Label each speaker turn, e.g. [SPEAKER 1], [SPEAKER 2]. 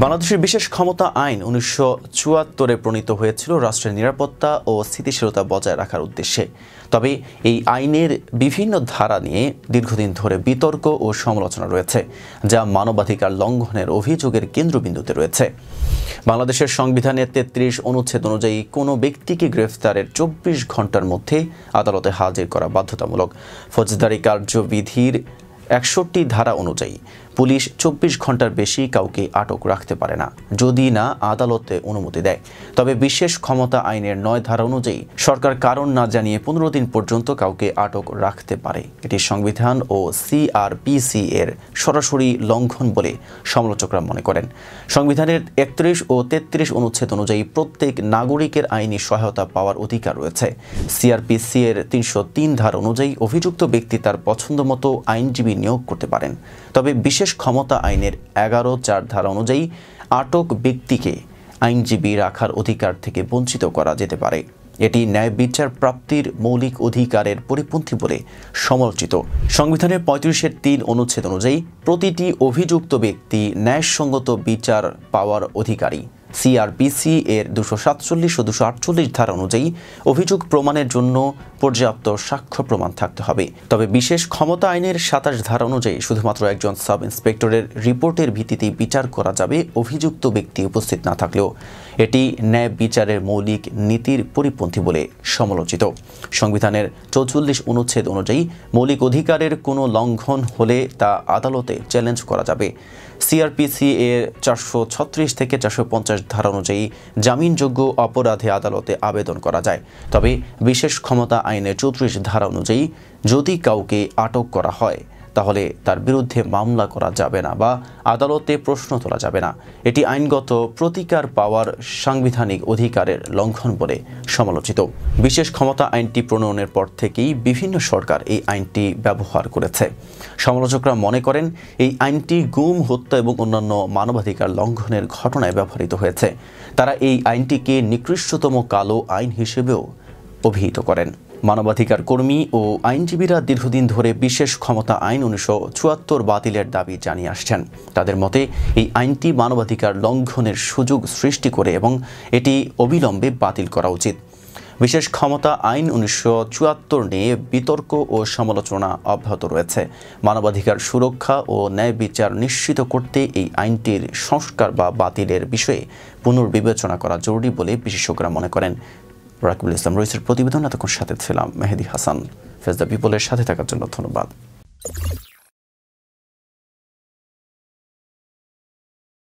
[SPEAKER 1] বাংলাদেশের বিশেষ ক্ষমতা আইন ১৯৭৪-এ প্রণীত হয়েছিল রাষ্ট্রের নিরাপত্তা ও স্থিতিশীলতা বজায় রাখার উদ্দেশ্যে। তবে এই আইনের বিভিন্ন ধারা নিয়ে দীর্ঘদিন ধরে বিতর্ক ও সমালোচনা রয়েছে, যা মানবাধিকার লঙ্ঘনের অভিযোগের কেন্দ্রবিন্দুতে রয়েছে। বাংলাদেশের সংবিধানের ৩৩ অনুচ্ছেদ অনুযায়ী কোনো ব্যক্তিকে গ্রেফতারের ২৪ ঘণ্টার মধ্যে আদালতে হাজির করা বাধ্যতামূলক। ফৌজদারি কার্যবিধির ৬১ ধারা অনুযায়ী পুলিশ ২৪ ঘণ্টার বেশি কাউকে আটক রাখতে পারে না, যদি না আদালতে অনুমতি দেয়। তবে বিশেষ ক্ষমতা আইনের ৯ ধারা অনুযায়ী সরকার কারণ না জানিয়ে ১৫ দিন পর্যন্ত কাউকে আটক রাখতে পারে। এটি সংবিধান ও সিআরপিসি এর সরাসরি লঙ্ঘন বলে সমালোচকরা মনে করেন। সংবিধানের ৩১ ও ৩৩ অনুচ্ছেদ অনুযায়ী প্রত্যেক নাগরিকের আইনি সহায়তা পাওয়ার অধিকার রয়েছে। সিআরপিসি এর ৩০৩ ধারা অনুযায়ী অভিযুক্ত ব্যক্তি তার পছন্দমতো আইনজীবী নিয়োগ করতে পারেন। তবে বিশেষ ক্ষমতা আইনের ১১(৪) ধারা অনুযায়ী আটক ব্যক্তিকে আইনজীবী রাখার অধিকার থেকে বঞ্চিত করা যেতে পারে। এটি ন্যায় বিচার প্রাপ্তির মৌলিক অধিকারের পরিপন্থী বলে সমালোচিত। সংবিধানের ৩৫-এর ৩ অনুচ্ছেদ অনুযায়ী প্রতিটি অভিযুক্ত ব্যক্তি ন্যায়সঙ্গত বিচার পাওয়ার অধিকারী। সিআরপিসি এর ২৪৭ ও ২৪৮ ধারা অনুযায়ী অভিযোগ প্রমাণের জন্য পর্যাপ্ত সাক্ষ্য প্রমাণ থাকতে হবে। তবে বিশেষ ক্ষমতা আইনের ২৭ ধারা অনুযায়ী শুধুমাত্র একজন সাব ইন্সপেক্টরের রিপোর্টের ভিত্তিতে বিচার করা যাবে, অভিযুক্ত ব্যক্তি উপস্থিত না থাকলেও। এটি ন্যায় বিচারের মৌলিক নীতির পরিপন্থী বলে সমালোচিত। সংবিধানের ৪৪ অনুচ্ছেদ অনুযায়ী মৌলিক অধিকারের কোনো লঙ্ঘন হলে তা আদালতে চ্যালেঞ্জ করা যাবে। সিআরপিসি এর ৪৩৬ থেকে ৪৫০ ধারা অনুযায়ী জামিনযোগ্য অপরাধে আদালতে আবেদন করা যায়। তবে বিশেষ ক্ষমতা আইনের ৩৪ ধারা অনুযায়ী যদি কাউকে আটক করা হয় তাহলে তার বিরুদ্ধে মামলা করা যাবে না বা আদালতে প্রশ্ন তোলা যাবে না। এটি আইনগত প্রতিকার পাওয়ার সাংবিধানিক অধিকারের লঙ্ঘন বলে সমালোচিত। বিশেষ ক্ষমতা আইনটি প্রণয়নের পর থেকেই বিভিন্ন সরকার এই আইনটি ব্যবহার করেছে। সমালোচকরা মনে করেন এই আইনটি গুম, হত্যা এবং অন্যান্য মানবাধিকার লঙ্ঘনের ঘটনায় ব্যবহৃত হয়েছে। তারা এই আইনটিকে নিকৃষ্টতম কালো আইন হিসেবেও অভিহিত করেন। মানবাধিকার কর্মী ও আইনজীবীরা দীর্ঘদিন ধরে বিশেষ ক্ষমতা আইন ১৯৭৪ বাতিলের দাবি জানিয়ে আসছেন। তাদের মতে এই আইনটি মানবাধিকার লঙ্ঘনের সুযোগ সৃষ্টি করে এবং এটি অবিলম্বে বাতিল করা উচিত। বিশেষ ক্ষমতা আইন ১৯৭৪ নিয়ে বিতর্ক ও সমালোচনা অব্যাহত রয়েছে। মানবাধিকার সুরক্ষা ও ন্যায় বিচার নিশ্চিত করতে এই আইনটির সংস্কার বা বাতিলের বিষয়ে পুনর্বিবেচনা করা জরুরি বলে বিশেষজ্ঞরা মনে করেন। রাকিবুল ইসলাম রইসের প্রতিবেদন। এতক্ষণ সাথে ছিলাম মেহেদি হাসান। ফেজ দ্য পিপলের সাথে থাকার জন্য ধন্যবাদ।